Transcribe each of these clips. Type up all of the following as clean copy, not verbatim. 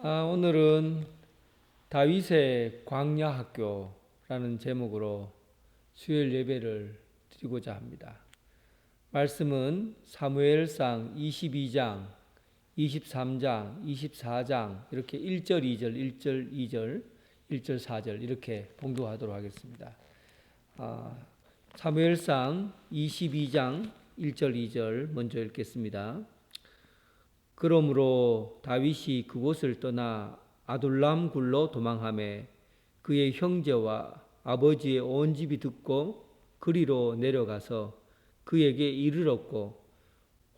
오늘은 다윗의 광야 학교라는 제목으로 수요일 예배를 드리고자 합니다. 말씀은 사무엘상 22장, 23장, 24장 이렇게 1절, 2절, 1절, 2절, 1절, 4절 이렇게 봉독하도록 하겠습니다. 사무엘상 22장 1절, 2절 먼저 읽겠습니다. 그러므로 다윗이 그곳을 떠나 아둘람 굴로 도망하매 그의 형제와 아버지의 온 집이 듣고 그리로 내려가서 그에게 이르렀고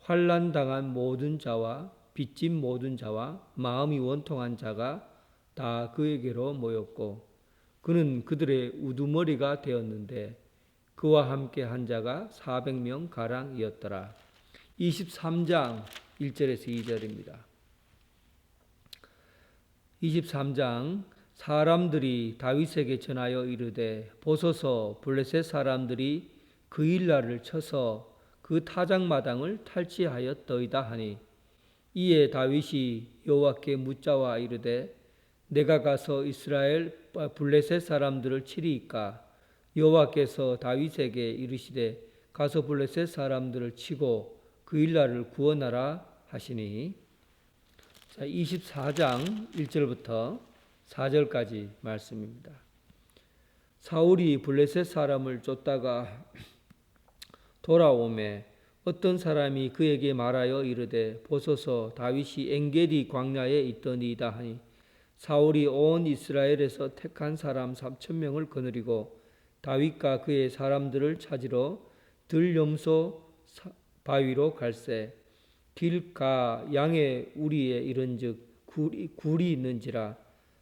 환난 당한 모든 자와 빚진 모든 자와 마음이 원통한 자가 다 그에게로 모였고 그는 그들의 우두머리가 되었는데 그와 함께 한 자가 400명 가량이었더라. 23장 1절에서 2절입니다. 23장 사람들이 다윗에게 전하여 이르되 보소서 블레셋 사람들이 그일라를 쳐서 그 타작마당을 탈취하였더이다 하니 이에 다윗이 여호와께 묻자와 이르되 내가 가서 이스라엘 블레셋 사람들을 치리이까 여호와께서 다윗에게 이르시되 가서 블레셋 사람들을 치고 그일라를 구원하라 하시니 24장 1절부터 4절까지 말씀입니다. 사울이 블레셋 사람을 쫓다가 돌아오매 어떤 사람이 그에게 말하여 이르되 보소서 다윗이 엔게디 광야에 있더니이다 하니 사울이 온 이스라엘에서 택한 사람 3,000명을 거느리고 다윗과 그의 사람들을 찾으러 들염소 바위로 갈새 길가 양의 우리에 이른즉 굴이 있는지라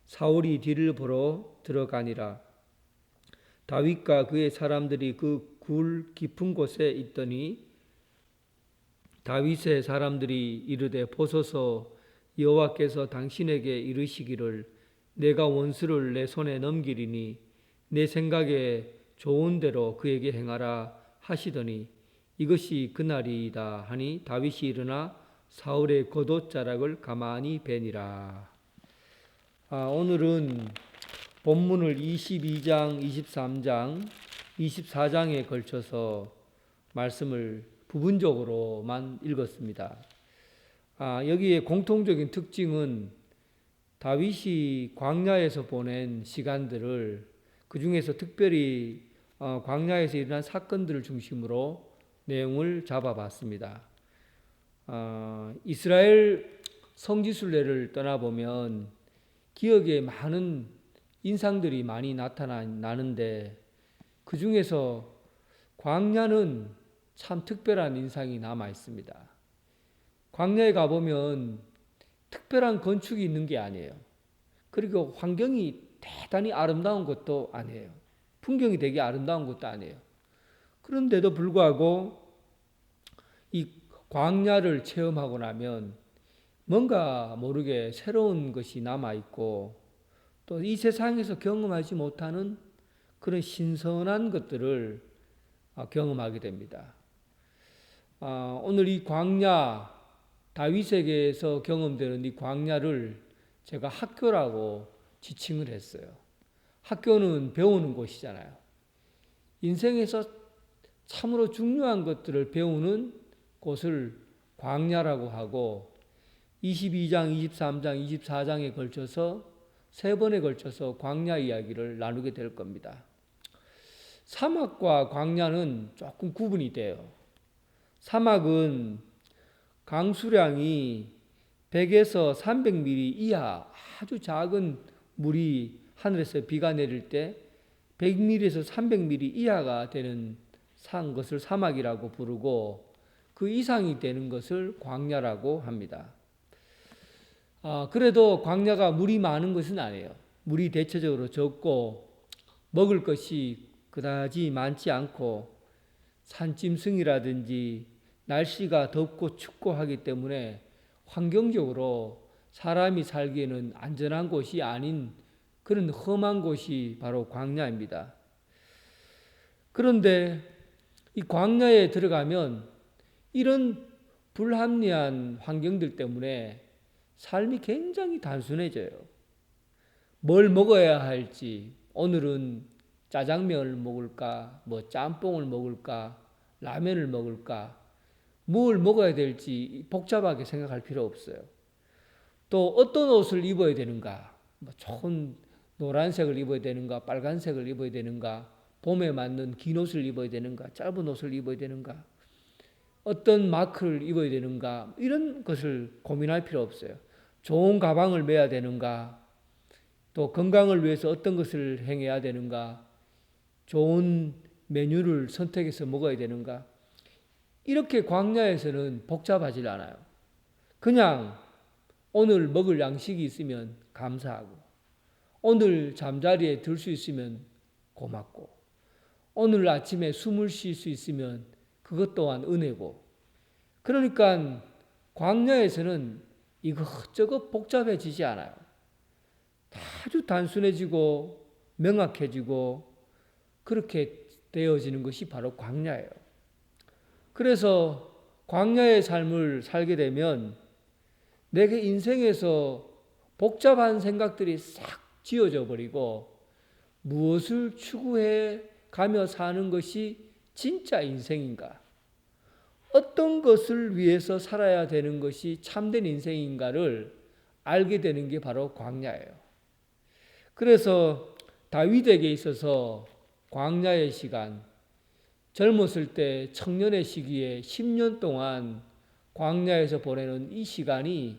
사울이 뒤를 보러 들어가니라. 다윗과 그의 사람들이 그 굴 깊은 곳에 있더니 다윗의 사람들이 이르되 보소서 여호와께서 당신에게 이르시기를 내가 원수를 내 손에 넘기리니 내 생각에 좋은 대로 그에게 행하라 하시더니 이것이 그날이다 하니 다윗이 일어나 사울의 겉옷자락을 가만히 베니라. 오늘은 본문을 22장, 23장, 24장에 걸쳐서 말씀을 부분적으로만 읽었습니다. 여기에 공통적인 특징은 다윗이 광야에서 보낸 시간들을 그 중에서 특별히 광야에서 일어난 사건들을 중심으로 내용을 잡아봤습니다. 이스라엘 성지순례를 떠나보면 기억에 많은 인상들이 많이 나타나는데 그 중에서 광야는 참 특별한 인상이 남아 있습니다. 광야에 가보면 특별한 건축이 있는 게 아니에요. 그리고 환경이 대단히 아름다운 것도 아니에요. 풍경이 되게 아름다운 것도 아니에요. 그런데도 불구하고 이 광야를 체험하고 나면 뭔가 모르게 새로운 것이 남아있고 또 이 세상에서 경험하지 못하는 그런 신선한 것들을 경험하게 됩니다. 오늘 이 광야, 다윗에게서 경험되는 이 광야를 제가 학교라고 지칭을 했어요. 학교는 배우는 곳이잖아요. 인생에서 참으로 중요한 것들을 배우는 곳을 광야라고 하고 22장, 23장, 24장에 걸쳐서 세 번에 걸쳐서 광야 이야기를 나누게 될 겁니다. 사막과 광야는 조금 구분이 돼요. 사막은 강수량이 100에서 300mm 이하 아주 작은 물이 하늘에서 비가 내릴 때 100mm에서 300mm 이하가 되는 것을 사막이라고 부르고 그 이상이 되는 것을 광야라고 합니다. 그래도 광야가 물이 많은 것은 아니에요. 물이 대체적으로 적고 먹을 것이 그다지 많지 않고 산짐승이라든지 날씨가 덥고 춥고 하기 때문에 환경적으로 사람이 살기에는 안전한 곳이 아닌 그런 험한 곳이 바로 광야입니다. 그런데 이 광야에 들어가면 이런 불합리한 환경들 때문에 삶이 굉장히 단순해져요. 뭘 먹어야 할지, 오늘은 짜장면을 먹을까, 뭐 짬뽕을 먹을까, 라면을 먹을까, 뭘 먹어야 될지 복잡하게 생각할 필요 없어요. 또 어떤 옷을 입어야 되는가, 뭐 좋은 노란색을 입어야 되는가, 빨간색을 입어야 되는가, 봄에 맞는 긴 옷을 입어야 되는가, 짧은 옷을 입어야 되는가, 어떤 마크를 입어야 되는가, 이런 것을 고민할 필요 없어요. 좋은 가방을 메야 되는가, 또 건강을 위해서 어떤 것을 행해야 되는가, 좋은 메뉴를 선택해서 먹어야 되는가, 이렇게 광야에서는 복잡하지 않아요. 그냥 오늘 먹을 양식이 있으면 감사하고, 오늘 잠자리에 들 수 있으면 고맙고, 오늘 아침에 숨을 쉴 수 있으면 그것 또한 은혜고. 그러니까 광야에서는 이것저것 복잡해지지 않아요. 아주 단순해지고 명확해지고 그렇게 되어지는 것이 바로 광야예요. 그래서 광야의 삶을 살게 되면 내게 인생에서 복잡한 생각들이 싹 지워져 버리고 무엇을 추구해 가며 사는 것이 진짜 인생인가? 어떤 것을 위해서 살아야 되는 것이 참된 인생인가를 알게 되는 게 바로 광야예요. 그래서 다윗에게 있어서 광야의 시간, 젊었을 때 청년의 시기에 10년 동안 광야에서 보내는 이 시간이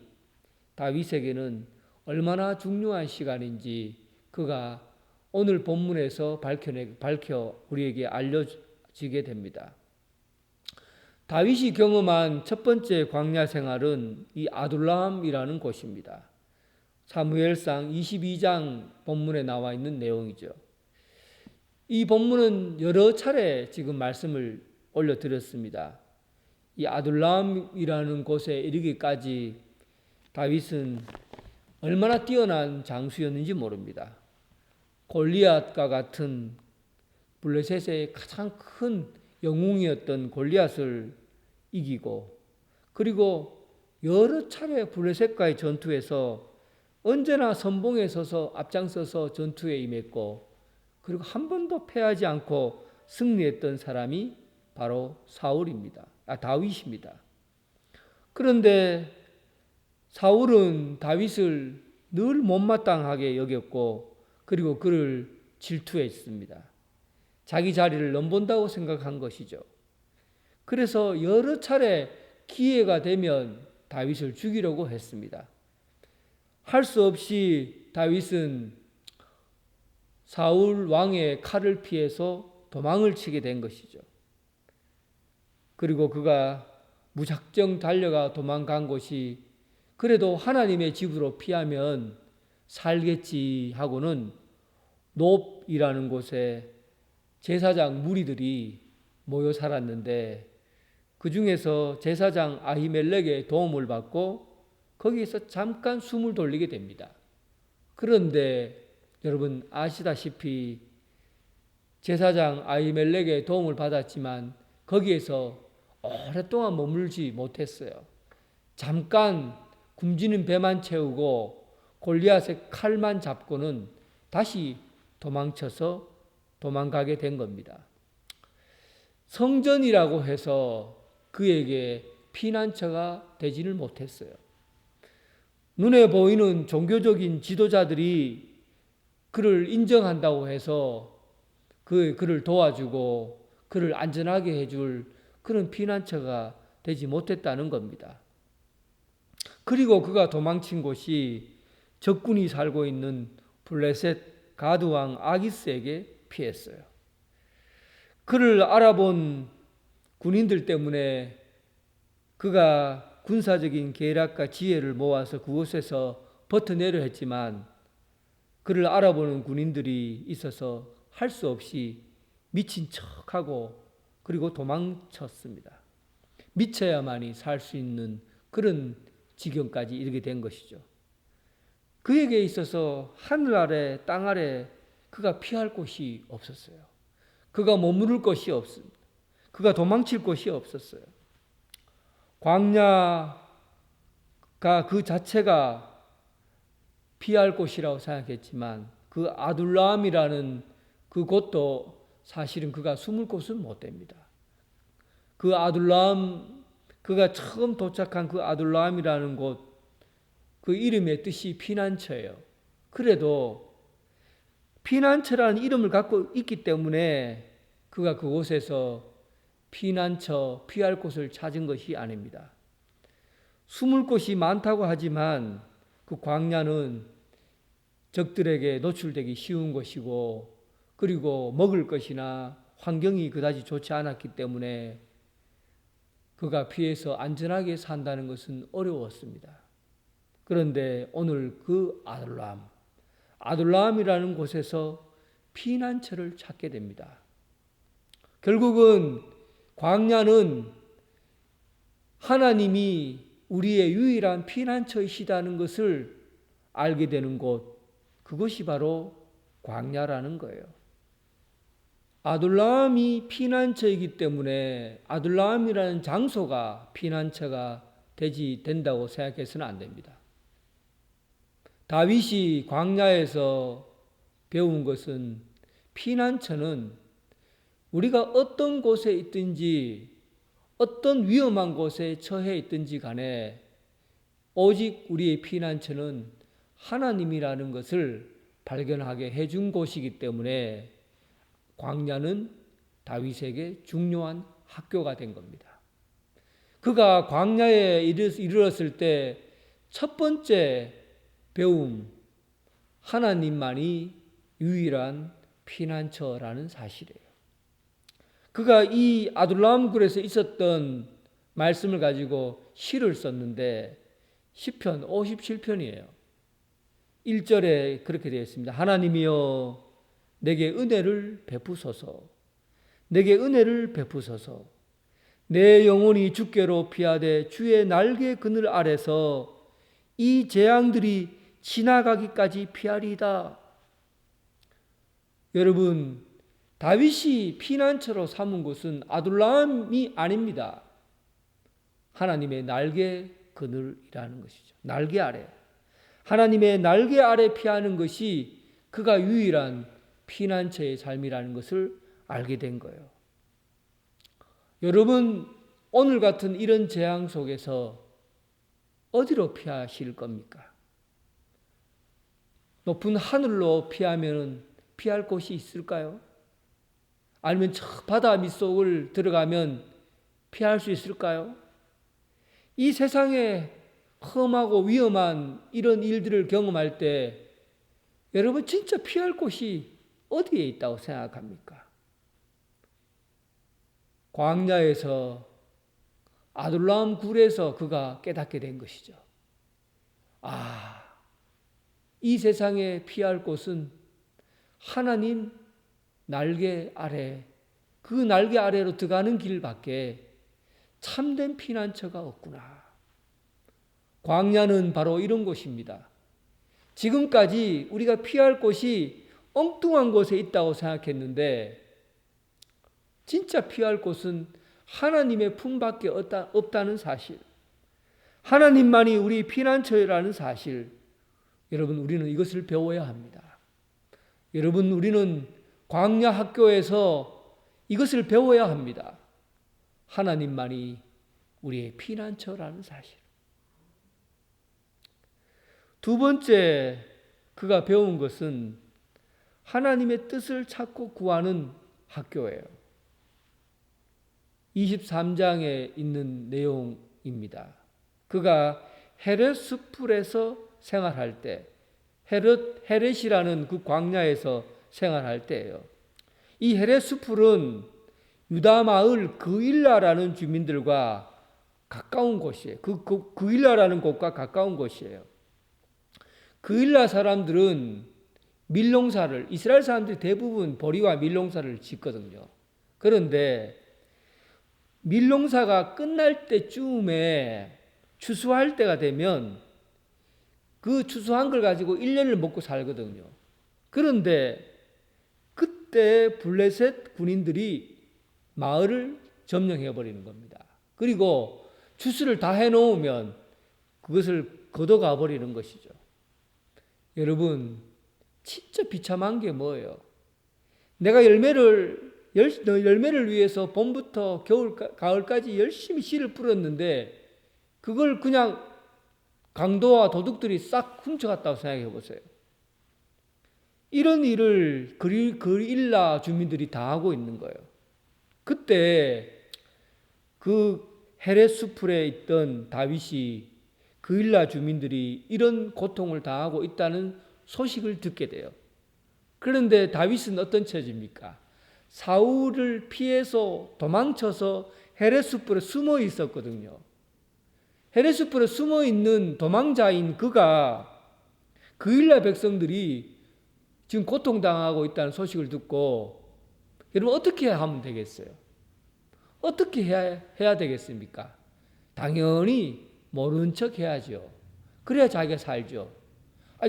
다윗에게는 얼마나 중요한 시간인지 그가 오늘 본문에서 밝혀 우리에게 알려지게 됩니다. 다윗이 경험한 첫 번째 광야 생활은 이 아둘람이라는 곳입니다. 사무엘상 22장 본문에 나와 있는 내용이죠. 이 본문은 여러 차례 지금 말씀을 올려드렸습니다. 이 아둘람이라는 곳에 이르기까지 다윗은 얼마나 뛰어난 장수였는지 모릅니다. 골리앗과 같은 블레셋의 가장 큰 영웅이었던 골리앗을 이기고, 그리고 여러 차례 블레셋과의 전투에서 언제나 선봉에 서서 앞장서서 전투에 임했고, 그리고 한 번도 패하지 않고 승리했던 사람이 바로 다윗입니다. 그런데 사울은 다윗을 늘 못마땅하게 여겼고, 그리고 그를 질투했습니다. 자기 자리를 넘본다고 생각한 것이죠. 그래서 여러 차례 기회가 되면 다윗을 죽이려고 했습니다. 할 수 없이 다윗은 사울 왕의 칼을 피해서 도망을 치게 된 것이죠. 그리고 그가 무작정 달려가 도망간 곳이 그래도 하나님의 집으로 피하면 살겠지 하고는 놉이라는 곳에 제사장 무리들이 모여 살았는데, 그 중에서 제사장 아히멜렉의 도움을 받고 거기에서 잠깐 숨을 돌리게 됩니다. 그런데 여러분 아시다시피 제사장 아히멜렉의 도움을 받았지만 거기에서 오랫동안 머물지 못했어요. 잠깐 굶주린 배만 채우고 골리앗의 칼만 잡고는 다시 도망가게 된 겁니다. 성전이라고 해서 그에게 피난처가 되지를 못했어요. 눈에 보이는 종교적인 지도자들이 그를 인정한다고 해서 그를 도와주고 그를 안전하게 해줄 그런 피난처가 되지 못했다는 겁니다. 그리고 그가 도망친 곳이 적군이 살고 있는 블레셋 가드왕 아기스에게 피했어요. 그를 알아본 군인들 때문에 그가 군사적인 계략과 지혜를 모아서 그곳에서 버텨내려 했지만 그를 알아보는 군인들이 있어서 할 수 없이 미친 척하고 그리고 도망쳤습니다. 미쳐야만이 살 수 있는 그런 지경까지 이르게 된 것이죠. 그에게 있어서 하늘 아래 땅 아래 그가 피할 곳이 없었어요. 그가 머무를 곳이 없습니다. 그가 도망칠 곳이 없었어요. 광야 그 자체가 피할 곳이라고 생각했지만 그 아둘람이라는 그 곳도 사실은 그가 숨을 곳은 못 됩니다. 그 아둘람, 그가 처음 도착한 그 아둘람이라는 곳, 그 이름의 뜻이 피난처예요. 그래도 피난처라는 이름을 갖고 있기 때문에 그가 그곳에서 피난처, 피할 곳을 찾은 것이 아닙니다. 숨을 곳이 많다고 하지만 그 광야는 적들에게 노출되기 쉬운 것이고, 그리고 먹을 것이나 환경이 그다지 좋지 않았기 때문에 그가 피해서 안전하게 산다는 것은 어려웠습니다. 그런데 오늘 그 아둘람이라는 곳에서 피난처를 찾게 됩니다. 결국은 광야는 하나님이 우리의 유일한 피난처이시다는 것을 알게 되는 곳, 그것이 바로 광야라는 거예요. 아둘람이 피난처이기 때문에 아둘람이라는 장소가 피난처가 된다고 생각해서는 안 됩니다. 다윗이 광야에서 배운 것은 피난처는 우리가 어떤 곳에 있든지 어떤 위험한 곳에 처해 있든지 간에 오직 우리의 피난처는 하나님이라는 것을 발견하게 해준 곳이기 때문에 광야는 다윗에게 중요한 학교가 된 겁니다. 그가 광야에 이르렀을 때 첫 번째 배움, 하나님만이 유일한 피난처라는 사실이에요. 그가 이 아둘람 굴에서 있었던 말씀을 가지고 시를 썼는데 시편 57편이에요. 1절에 그렇게 되어 있습니다. 하나님이여 내게 은혜를 베푸소서. 내게 은혜를 베푸소서. 내 영혼이 주께로 피하되 주의 날개 그늘 아래서 이 재앙들이 지나가기까지 피하리이다. 여러분, 다윗이 피난처로 삼은 곳은 아둘람이 아닙니다. 하나님의 날개 그늘이라는 것이죠. 날개 아래. 하나님의 날개 아래 피하는 것이 그가 유일한 피난처의 삶이라는 것을 알게 된 거예요. 여러분, 오늘 같은 이런 재앙 속에서 어디로 피하실 겁니까? 높은 하늘로 피하면 피할 곳이 있을까요? 아니면 저 바다 밑속을 들어가면 피할 수 있을까요? 이 세상에 험하고 위험한 이런 일들을 경험할 때 여러분 진짜 피할 곳이 어디에 있다고 생각합니까? 광야에서 아둘람 굴에서 그가 깨닫게 된 것이죠. 이 세상에 피할 곳은 하나님 날개 아래, 그 날개 아래로 들어가는 길밖에 참된 피난처가 없구나. 광야는 바로 이런 곳입니다. 지금까지 우리가 피할 곳이 엉뚱한 곳에 있다고 생각했는데 진짜 피할 곳은 하나님의 품밖에 없다는 사실, 하나님만이 우리 피난처라는 사실, 여러분 우리는 이것을 배워야 합니다. 여러분 우리는 광야 학교에서 이것을 배워야 합니다. 하나님만이 우리의 피난처라는 사실. 두 번째 그가 배운 것은 하나님의 뜻을 찾고 구하는 학교예요. 23장에 있는 내용입니다. 그가 헤렛스풀에서 생활할 때, 헤렛이라는 그 광야에서 생활할 때예요. 이 헤렛스풀은 유다 마을 그일라라는 주민들과 가까운 곳이에요. 그일라라는 곳과 가까운 곳이에요. 그일라 사람들은 밀농사를, 이스라엘 사람들이 대부분 보리와 밀농사를 짓거든요. 그런데 밀농사가 끝날 때쯤에 추수할 때가 되면 그 추수한 걸 가지고 1년을 먹고 살거든요. 그런데 그때 블레셋 군인들이 마을을 점령해 버리는 겁니다. 그리고 추수를 다 해놓으면 그것을 걷어가 버리는 것이죠. 여러분, 진짜 비참한 게 뭐예요? 내가 열매를 위해서 봄부터 가을까지 열심히 씨를 뿌렸는데 그걸 그냥 강도와 도둑들이 싹 훔쳐갔다고 생각해 보세요. 이런 일을 그일라 주민들이 당하고 있는 거예요. 그때 그 헤레스풀에 있던 다윗이 그일라 주민들이 이런 고통을 당하고 있다는 소식을 듣게 돼요. 그런데 다윗은 어떤 처지입니까? 사울을 피해서 도망쳐서 헤레스풀에 숨어 있었거든요. 헤레스풀에 숨어 있는 도망자인 그가 그일라 백성들이 지금 고통당하고 있다는 소식을 듣고 여러분 어떻게 하면 되겠어요? 어떻게 해야 되겠습니까? 당연히 모른 척 해야죠. 그래야 자기가 살죠.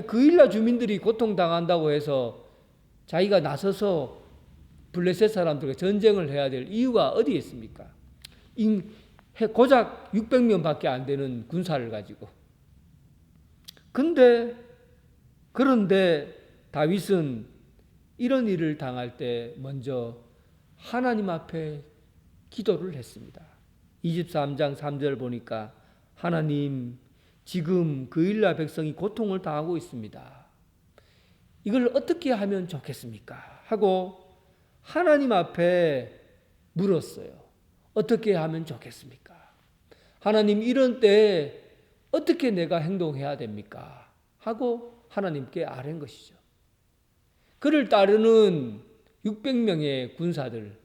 그일라 주민들이 고통당한다고 해서 자기가 나서서 블레셋 사람들과 전쟁을 해야 될 이유가 어디에 있습니까? 고작 600명밖에 안 되는 군사를 가지고. 그런데 다윗은 이런 일을 당할 때 먼저 하나님 앞에 기도를 했습니다. 23장 3절 보니까 하나님, 지금 그일라 백성이 고통을 당하고 있습니다. 이걸 어떻게 하면 좋겠습니까? 하고 하나님 앞에 물었어요. 어떻게 하면 좋겠습니까? 하나님, 이런 때에 어떻게 내가 행동해야 됩니까? 하고 하나님께 아뢰는 것이죠. 그를 따르는 600명의 군사들,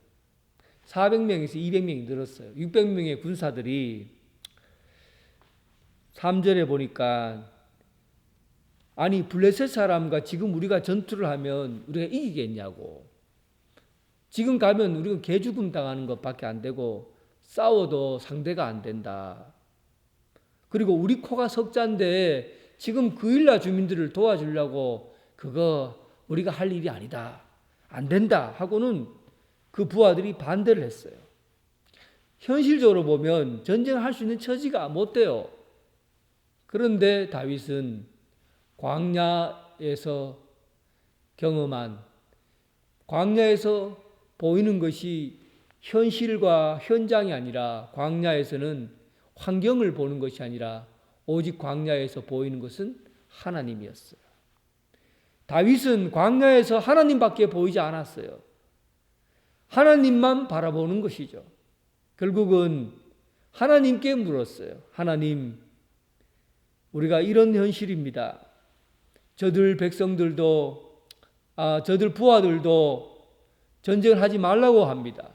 400명에서 200명이 늘었어요. 600명의 군사들이 3절에 보니까 아니 블레셋 사람과 지금 우리가 전투를 하면 우리가 이기겠냐고. 지금 가면 우리가 개죽음 당하는 것밖에 안 되고 싸워도 상대가 안 된다. 그리고 우리 코가 석자인데 지금 그일라 주민들을 도와주려고 그거 우리가 할 일이 아니다. 안 된다 하고는 그 부하들이 반대를 했어요. 현실적으로 보면 전쟁을 할 수 있는 처지가 못 돼요. 그런데 다윗은 광야에서 경험한, 광야에서 보이는 것이 현실과 현장이 아니라, 광야에서는 환경을 보는 것이 아니라 오직 광야에서 보이는 것은 하나님이었어요. 다윗은 광야에서 하나님밖에 보이지 않았어요. 하나님만 바라보는 것이죠. 결국은 하나님께 물었어요. 하나님, 우리가 이런 현실입니다. 저들 백성들도, 저들 부하들도 전쟁을 하지 말라고 합니다.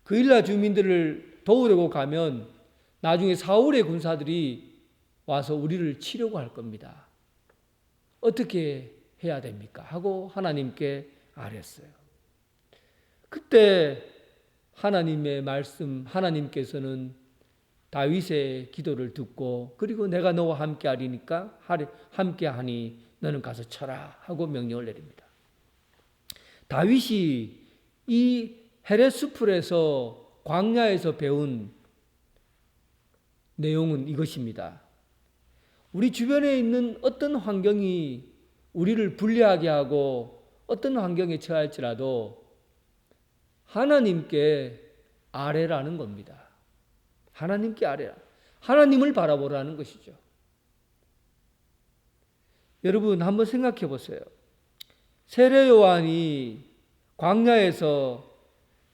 그일라 주민들을 도우려고 가면 나중에 사울의 군사들이 와서 우리를 치려고 할 겁니다. 어떻게 해야 됩니까? 하고 하나님께 아뢰었어요. 그때 하나님의 말씀, 하나님께서는 다윗의 기도를 듣고, 그리고 내가 너와 함께 하리니까 함께 하니 너는 가서 쳐라 하고 명령을 내립니다. 다윗이 이 헤레스풀에서, 광야에서 배운 내용은 이것입니다. 우리 주변에 있는 어떤 환경이 우리를 불리하게 하고 어떤 환경에 처할지라도 하나님께 아뢰라는 겁니다. 하나님께 아뢰라. 하나님을 바라보라는 것이죠. 여러분 한번 생각해 보세요. 세례 요한이 광야에서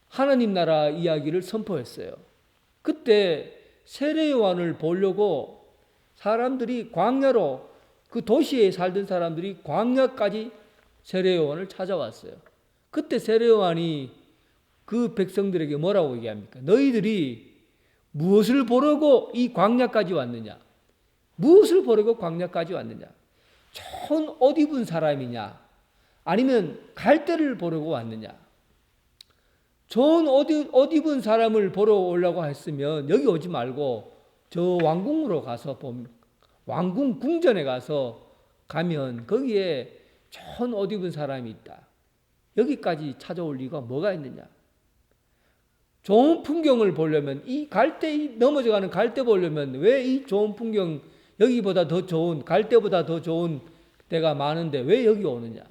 하나님 나라 이야기를 선포했어요. 그때 세례 요한을 보려고 사람들이 광야로, 그 도시에 살던 사람들이 광야까지 세례 요한을 찾아왔어요. 그때 세례 요한이 그 백성들에게 뭐라고 얘기합니까? 너희들이 무엇을 보려고 이 광야까지 왔느냐? 무엇을 보려고 광야까지 왔느냐? 좋은 옷 입은 사람이냐? 아니면 갈대를 보려고 왔느냐? 좋은 옷 입은 사람을 보러 오려고 했으면 여기 오지 말고 저 왕궁으로 가서 왕궁 궁전에 가면 거기에 좋은 옷 입은 사람이 있다. 여기까지 찾아올 이유가 뭐가 있느냐? 좋은 풍경을 보려면 이 갈대 넘어져가는 갈대 보려면 왜 이 좋은 풍경 여기보다 더 좋은 갈대보다 더 좋은 데가 많은데 왜 여기 오느냐?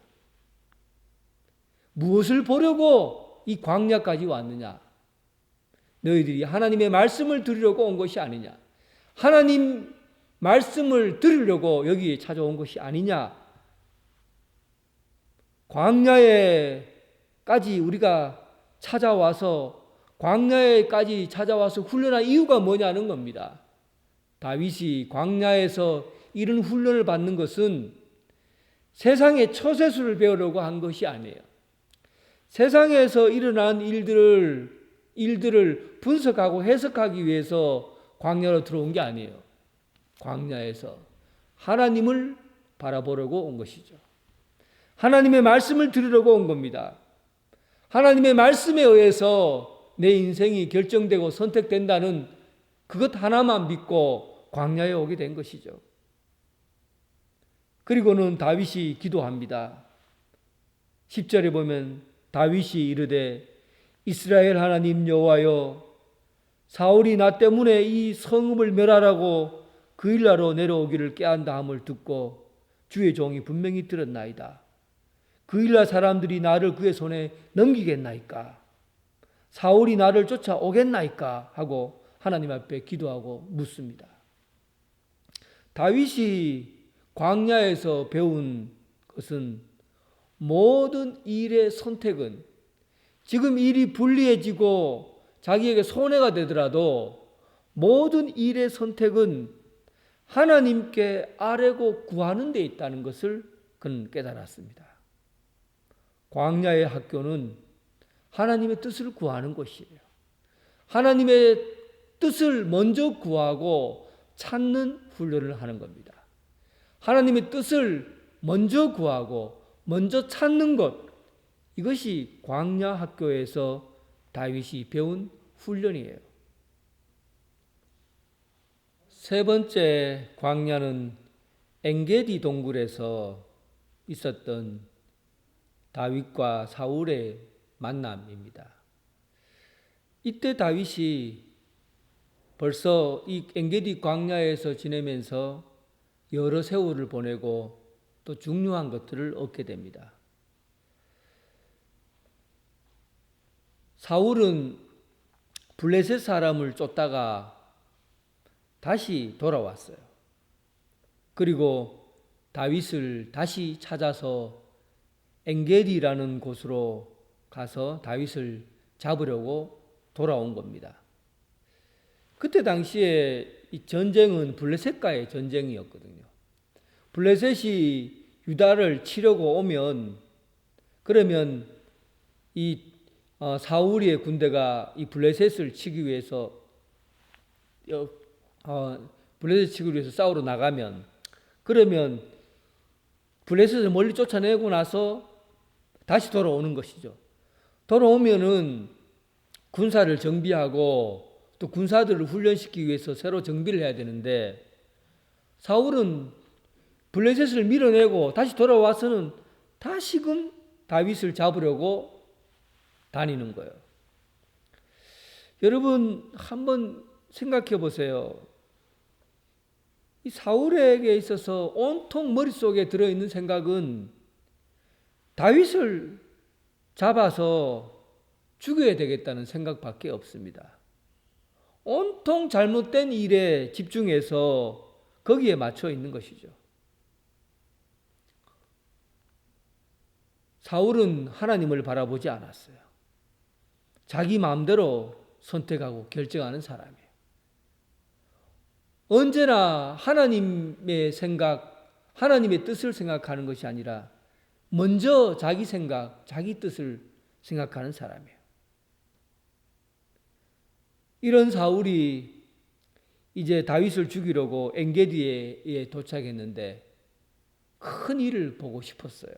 무엇을 보려고 이 광야까지 왔느냐? 너희들이 하나님의 말씀을 들으려고 온 것이 아니냐? 하나님 말씀을 들으려고 여기에 찾아온 것이 아니냐? 광야에까지 우리가 광야에까지 찾아와서 훈련한 이유가 뭐냐는 겁니다. 다윗이 광야에서 이런 훈련을 받는 것은 세상의 처세술을 배우려고 한 것이 아니에요. 세상에서 일어난 일들을 분석하고 해석하기 위해서 광야로 들어온 게 아니에요. 광야에서 하나님을 바라보려고 온 것이죠. 하나님의 말씀을 들으려고 온 겁니다. 하나님의 말씀에 의해서 내 인생이 결정되고 선택된다는 그것 하나만 믿고 광야에 오게 된 것이죠. 그리고는 다윗이 기도합니다. 10절에 보면 다윗이 이르되 이스라엘 하나님 여호와여 사울이 나 때문에 이 성읍을 멸하라고 그 일나로 내려오기를 꾀한다 함을 듣고 주의 종이 분명히 들었나이다. 그 일날 사람들이 나를 그의 손에 넘기겠나이까? 사울이 나를 쫓아오겠나이까? 하고 하나님 앞에 기도하고 묻습니다. 다윗이 광야에서 배운 것은 모든 일의 선택은 지금 일이 불리해지고 자기에게 손해가 되더라도 모든 일의 선택은 하나님께 아뢰고 구하는 데 있다는 것을 그는 깨달았습니다. 광야의 학교는 하나님의 뜻을 구하는 것이에요. 하나님의 뜻을 먼저 구하고 찾는 훈련을 하는 겁니다. 하나님의 뜻을 먼저 구하고 먼저 찾는 것, 이것이 광야 학교에서 다윗이 배운 훈련이에요. 세 번째 광야는 엔게디 동굴에서 있었던 다윗과 사울의 만남입니다. 이때 다윗이 벌써 이 엔게디 광야에서 지내면서 여러 세월을 보내고 또 중요한 것들을 얻게 됩니다. 사울은 블레셋 사람을 쫓다가 다시 돌아왔어요. 그리고 다윗을 다시 찾아서 엔게디라는 곳으로 가서 다윗을 잡으려고 돌아온 겁니다. 그때 당시에 이 전쟁은 블레셋과의 전쟁이었거든요. 블레셋이 유다를 치려고 오면 그러면 이 사울의 군대가 이 블레셋을 치기 위해서 싸우러 나가면 그러면 블레셋을 멀리 쫓아내고 나서 다시 돌아오는 것이죠. 돌아오면은 군사를 정비하고 또 군사들을 훈련시키기 위해서 새로 정비를 해야 되는데 사울은 블레셋을 밀어내고 다시 돌아와서는 다시금 다윗을 잡으려고 다니는 거예요. 여러분 한번 생각해 보세요. 이 사울에게 있어서 온통 머릿속에 들어있는 생각은 다윗을 잡아서 죽여야 되겠다는 생각밖에 없습니다. 온통 잘못된 일에 집중해서 거기에 맞춰 있는 것이죠. 사울은 하나님을 바라보지 않았어요. 자기 마음대로 선택하고 결정하는 사람이에요. 언제나 하나님의 생각, 하나님의 뜻을 생각하는 것이 아니라 먼저 자기 생각, 자기 뜻을 생각하는 사람이에요. 이런 사울이 이제 다윗을 죽이려고 엔게디에 도착했는데 큰 일을 보고 싶었어요.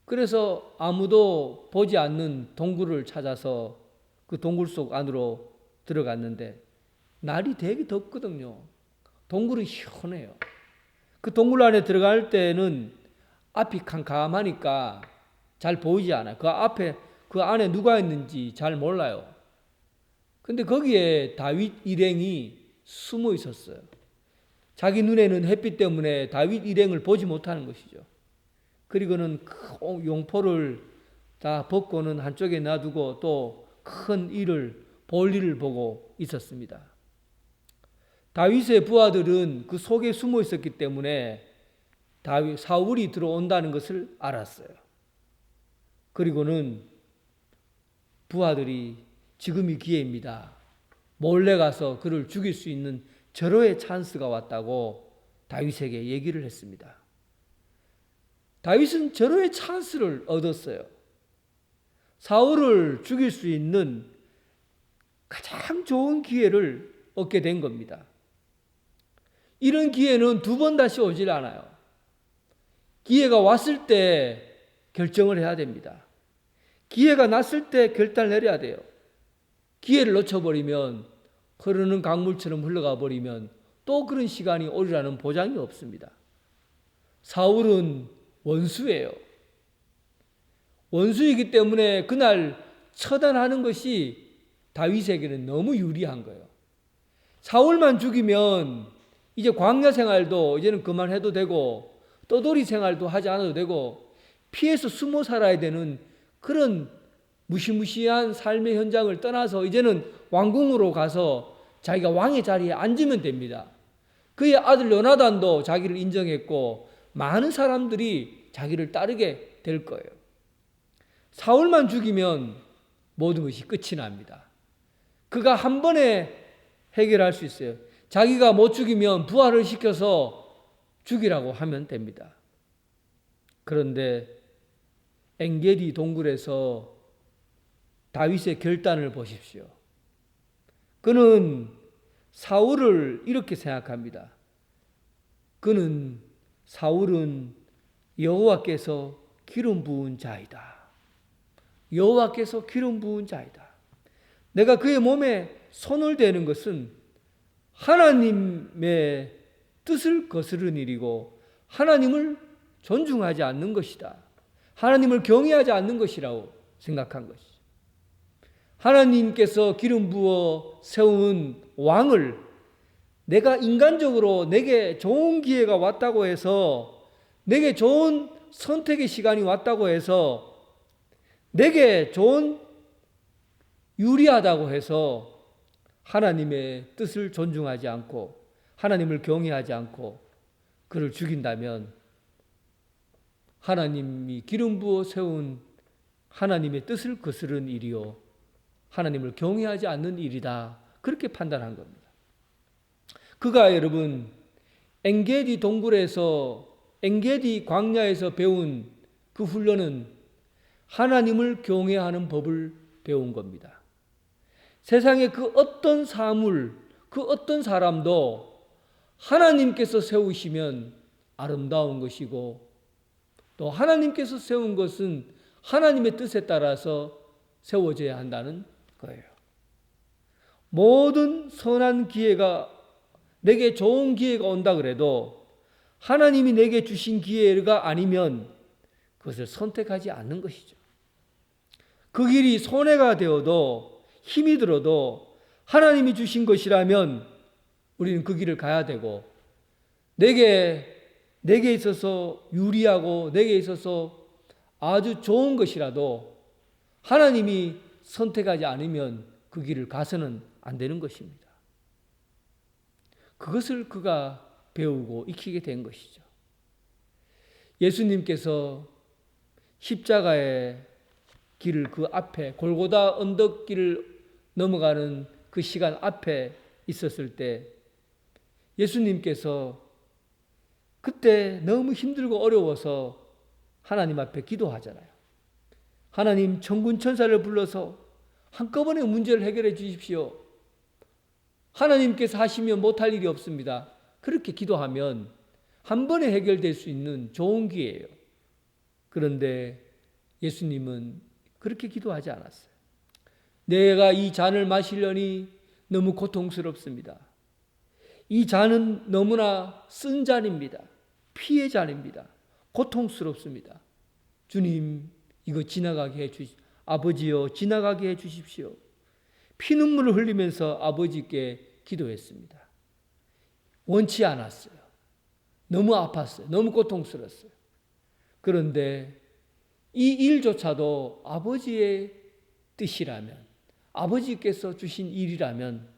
그래서 아무도 보지 않는 동굴을 찾아서 그 동굴 속 안으로 들어갔는데 날이 되게 덥거든요. 동굴은 시원해요. 그 동굴 안에 들어갈 때는 앞이 캄캄하니까 잘 보이지 않아요. 그 앞에 그 안에 누가 있는지 잘 몰라요. 근데 거기에 다윗 일행이 숨어 있었어요. 자기 눈에는 햇빛 때문에 다윗 일행을 보지 못하는 것이죠. 그리고는 큰 용포를 다 벗고는 한쪽에 놔두고 또 큰 볼일을 보고 있었습니다. 다윗의 부하들은 그 속에 숨어 있었기 때문에 사울이 들어온다는 것을 알았어요. 그리고는 부하들이 지금이 기회입니다. 몰래 가서 그를 죽일 수 있는 절호의 찬스가 왔다고 다윗에게 얘기를 했습니다. 다윗은 절호의 찬스를 얻었어요. 사울을 죽일 수 있는 가장 좋은 기회를 얻게 된 겁니다. 이런 기회는 두 번 다시 오질 않아요. 기회가 왔을 때 결정을 해야 됩니다. 기회가 났을 때 결단을 내려야 돼요. 기회를 놓쳐버리면 흐르는 강물처럼 흘러가 버리면 또 그런 시간이 오리라는 보장이 없습니다. 사울은 원수예요. 원수이기 때문에 그날 처단하는 것이 다윗에게는 너무 유리한 거예요. 사울만 죽이면 이제 광야 생활도 이제는 그만해도 되고 떠돌이 생활도 하지 않아도 되고 피해서 숨어 살아야 되는 그런 무시무시한 삶의 현장을 떠나서 이제는 왕궁으로 가서 자기가 왕의 자리에 앉으면 됩니다. 그의 아들 요나단도 자기를 인정했고 많은 사람들이 자기를 따르게 될 거예요. 사울만 죽이면 모든 것이 끝이 납니다. 그가 한 번에 해결할 수 있어요. 자기가 못 죽이면 부활을 시켜서 죽이라고 하면 됩니다. 그런데 엔게디 동굴에서 다윗의 결단을 보십시오. 그는 사울을 이렇게 생각합니다. 사울은 여호와께서 기름 부은 자이다. 여호와께서 기름 부은 자이다. 내가 그의 몸에 손을 대는 것은 하나님의 뜻을 거스르는 일이고 하나님을 존중하지 않는 것이다. 하나님을 경외하지 않는 것이라고 생각한 것이죠. 하나님께서 기름 부어 세운 왕을 내가 인간적으로 내게 좋은 기회가 왔다고 해서 내게 좋은 선택의 시간이 왔다고 해서 내게 좋은 유리하다고 해서 하나님의 뜻을 존중하지 않고 하나님을 경외하지 않고 그를 죽인다면 하나님이 기름 부어 세운 하나님의 뜻을 거스른 일이요 하나님을 경외하지 않는 일이다. 그렇게 판단한 겁니다. 그가 여러분 엔게디 동굴에서 엔게디 광야에서 배운 그 훈련은 하나님을 경외하는 법을 배운 겁니다. 세상의 그 어떤 사물, 그 어떤 사람도 하나님께서 세우시면 아름다운 것이고 또 하나님께서 세운 것은 하나님의 뜻에 따라서 세워져야 한다는 거예요. 모든 선한 기회가 내게 좋은 기회가 온다 그래도 하나님이 내게 주신 기회가 아니면 그것을 선택하지 않는 것이죠. 그 길이 손해가 되어도 힘이 들어도 하나님이 주신 것이라면 우리는 그 길을 가야 되고 내게 있어서 유리하고 내게 있어서 아주 좋은 것이라도 하나님이 선택하지 않으면 그 길을 가서는 안 되는 것입니다. 그것을 그가 배우고 익히게 된 것이죠. 예수님께서 십자가의 길을 그 앞에 골고다 언덕길을 넘어가는 그 시간 앞에 있었을 때 예수님께서 그때 너무 힘들고 어려워서 하나님 앞에 기도하잖아요. 하나님 천군 천사를 불러서 한꺼번에 문제를 해결해 주십시오. 하나님께서 하시면 못할 일이 없습니다. 그렇게 기도하면 한 번에 해결될 수 있는 좋은 기회예요. 그런데 예수님은 그렇게 기도하지 않았어요. 내가 이 잔을 마시려니 너무 고통스럽습니다. 이 잔은 너무나 쓴 잔입니다. 피의 잔입니다. 고통스럽습니다. 주님, 이거 지나가게 해주시. 아버지여 지나가게 해 주십시오. 피눈물을 흘리면서 아버지께 기도했습니다. 원치 않았어요. 너무 아팠어요. 너무 고통스러웠어요. 그런데 이 일조차도 아버지의 뜻이라면, 아버지께서 주신 일이라면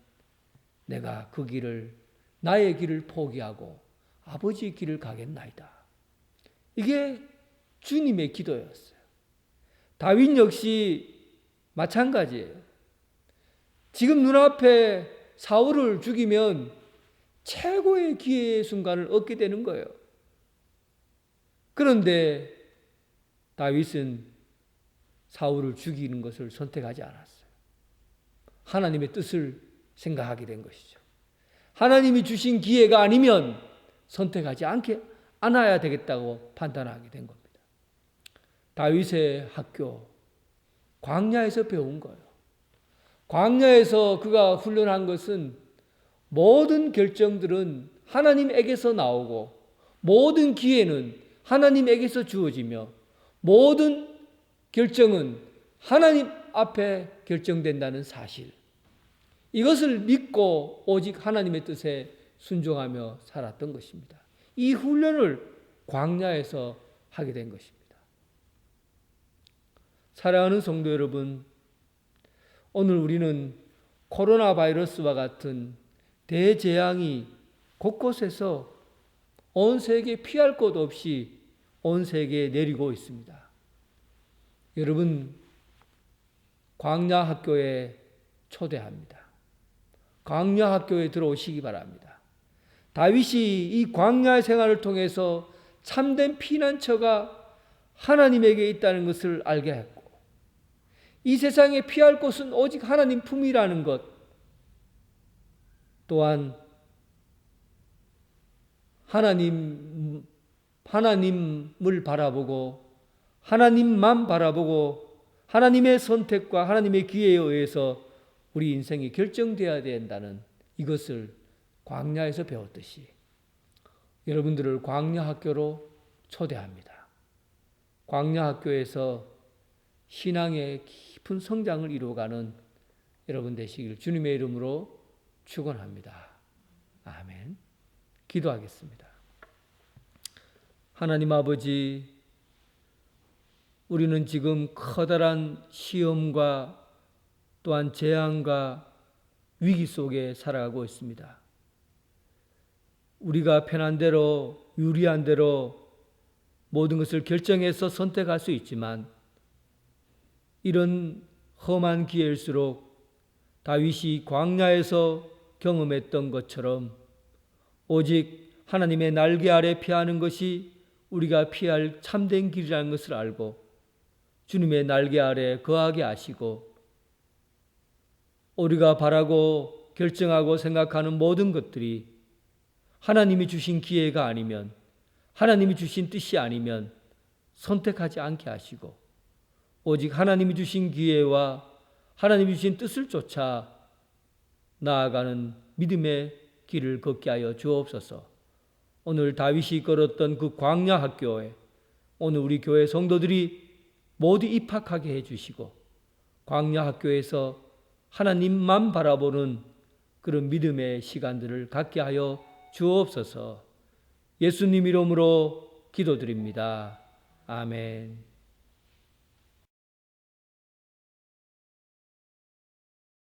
내가 그 길을, 나의 길을 포기하고 아버지의 길을 가겠나이다. 이게 주님의 기도였어요. 다윗 역시 마찬가지예요. 지금 눈앞에 사울을 죽이면 최고의 기회의 순간을 얻게 되는 거예요. 그런데 다윗은 사울을 죽이는 것을 선택하지 않았어요. 하나님의 뜻을 생각하게 된 것이죠. 하나님이 주신 기회가 아니면 선택하지 않아야 되겠다고 판단하게 된 겁니다. 다윗의 학교, 광야에서 배운 거예요. 광야에서 그가 훈련한 것은 모든 결정들은 하나님에게서 나오고 모든 기회는 하나님에게서 주어지며 모든 결정은 하나님 앞에 결정된다는 사실. 이것을 믿고 오직 하나님의 뜻에 순종하며 살았던 것입니다. 이 훈련을 광야에서 하게 된 것입니다. 사랑하는 성도 여러분, 오늘 우리는 코로나 바이러스와 같은 대재앙이 곳곳에서 온 세계에 피할 곳 없이 온 세계에 내리고 있습니다. 여러분, 광야 학교에 초대합니다. 광야 학교에 들어오시기 바랍니다. 다윗이 이 광야의 생활을 통해서 참된 피난처가 하나님에게 있다는 것을 알게 했고, 이 세상에 피할 곳은 오직 하나님 품이라는 것, 또한 하나님을 바라보고 하나님만 바라보고 하나님의 선택과 하나님의 기회에 의해서 우리 인생이 결정되어야 된다는 이것을 광야에서 배웠듯이 여러분들을 광야 학교로 초대합니다. 광야 학교에서 신앙의 깊은 성장을 이루어가는 여러분 되시길 주님의 이름으로 축원합니다. 아멘. 기도하겠습니다. 하나님 아버지, 우리는 지금 커다란 시험과 또한 재앙과 위기 속에 살아가고 있습니다. 우리가 편한 대로, 유리한 대로 모든 것을 결정해서 선택할 수 있지만 이런 험한 기회일수록 다윗이 광야에서 경험했던 것처럼 오직 하나님의 날개 아래 피하는 것이 우리가 피할 참된 길이라는 것을 알고 주님의 날개 아래 거하게 하시고 우리가 바라고 결정하고 생각하는 모든 것들이 하나님이 주신 기회가 아니면, 하나님이 주신 뜻이 아니면 선택하지 않게 하시고 오직 하나님이 주신 기회와 하나님이 주신 뜻을 쫓아 나아가는 믿음의 길을 걷게 하여 주옵소서. 오늘 다윗이 걸었던 그 광야 학교에 오늘 우리 교회 성도들이 모두 입학하게 해주시고 광야 학교에서 하나님만 바라보는 그런 믿음의 시간들을 갖게 하여 주옵소서. 예수님 이름으로 기도드립니다. 아멘.